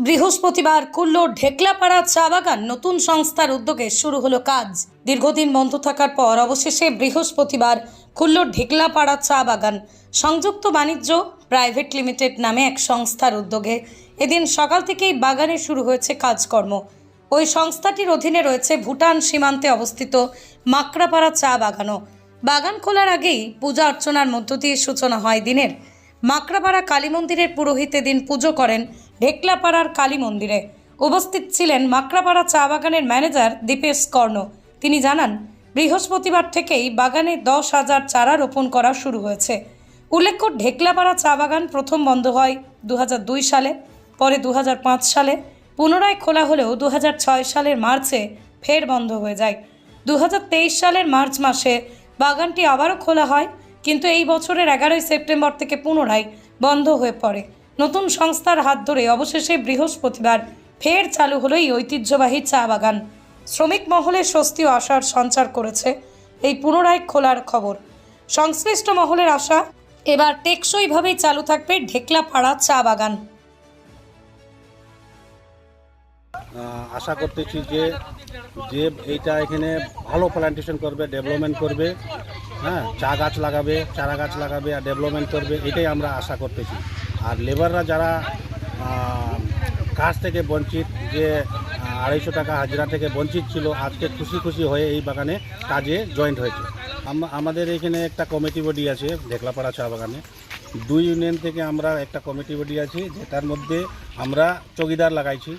বৃহস্পতিবার কুল্লোর ঢেকলাপাড়া চা বাগান নতুন সংস্থার উদ্যোগে শুরু হলো কাজ। দীর্ঘদিন বন্ধ থাকার পর অবশেষে বৃহস্পতিবার কুল্লোর ঢেকলাপাড়া চা বাগান সংযুক্ত বাণিজ্য প্রাইভেট লিমিটেড নামে এক সংস্থার উদ্যোগে এদিন সকাল থেকেই বাগানে শুরু হয়েছে কাজকর্ম। ওই সংস্থাটির অধীনে রয়েছে ভুটান সীমান্তে অবস্থিত মাকড়াপাড়া চা বাগানও। বাগান খোলার আগেই পূজা অর্চনার মধ্য দিয়ে সূচনা হয় দিনের। মাকড়াপাড়া কালী মন্দিরের পুরোহিত এদিন পুজো করেন ঢেকলাপাড়ার কালী মন্দিরে। উপস্থিত ছিলেন মাকড়াপাড়া চা বাগানের ম্যানেজার দীপেশ কর্ণ। তিনি জানান, বৃহস্পতিবার থেকেই বাগানে 10,000 চারা রোপণ করা শুরু হয়েছে। উল্লেখ্য, ঢেকলাপাড়া চা বাগান প্রথম বন্ধ হয় 2002 সালে, পরে 2005 সালে পুনরায় খোলা হলেও 2006 সালের মার্চে ফের বন্ধ হয়ে যায়। 2023 সালের মার্চ মাসে বাগানটি আবারও খোলা হয়, কিন্তু এই বছরের 11 সেপ্টেম্বর থেকে পুনরায় বন্ধ হয়ে পড়ে। নতুন সংস্থার হাত ধরে অবশেষে বৃহস্পতিবার ফের চালু হলো এই ঐতিহ্যবাহী চা বাগান। শ্রমিক মহলে স্বস্তি ও আশার সঞ্চার করেছে এই পুনরায় খোলার খবর। সংশ্লিষ্ট মহলের আশা, এবার টেকসইভাবেই চালু থাকবে ঢেকলাপাড়া চা বাগান। আশা করতেছি যে যে এইটা এখানে ভালো প্ল্যান্টেশন করবে, ডেভেলপমেন্ট করবে, হ্যাঁ, চা গাছ লাগাবে, চারা গাছ লাগাবে আর ডেভেলপমেন্ট করবে, এটাই আমরা আশা করতেছি। আর লেবাররা যারা কাজ থেকে বঞ্চিত, যে 250 টাকা হাজিরা থেকে বঞ্চিত ছিল, আজকে খুশি খুশি হয়ে এই বাগানে কাজে জয়েন্ট হয়েছে। আমাদের এখানে একটা কমিটি বডি আছে ঢেকলাপাড়া চা বাগানে, 2 ইউনিয়ন থেকে আমরা একটা কমিটি বডি আছি, যেটার মধ্যে আমরা চৌকিদার লাগাইছি।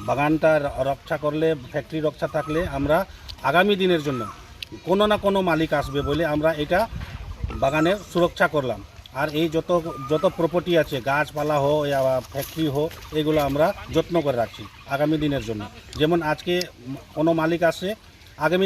বাগানটা রক্ষা করলে, ফ্যাক্টরি রক্ষা থাকলে আমরা আগামী দিনের জন্য কোনো না কোনো মালিক আসবে বলে আমরা এটা বাগানের সুরক্ষা করলাম। আর এই যত প্রপার্টি আছে, গাছপালা হোক या ফ্যাক্টরি হোক, এগুলো আমরা যত্ন করে রাখছি আগামী দিনের জন্য। যেমন আজকে কোনো মালিক আসে, আগামী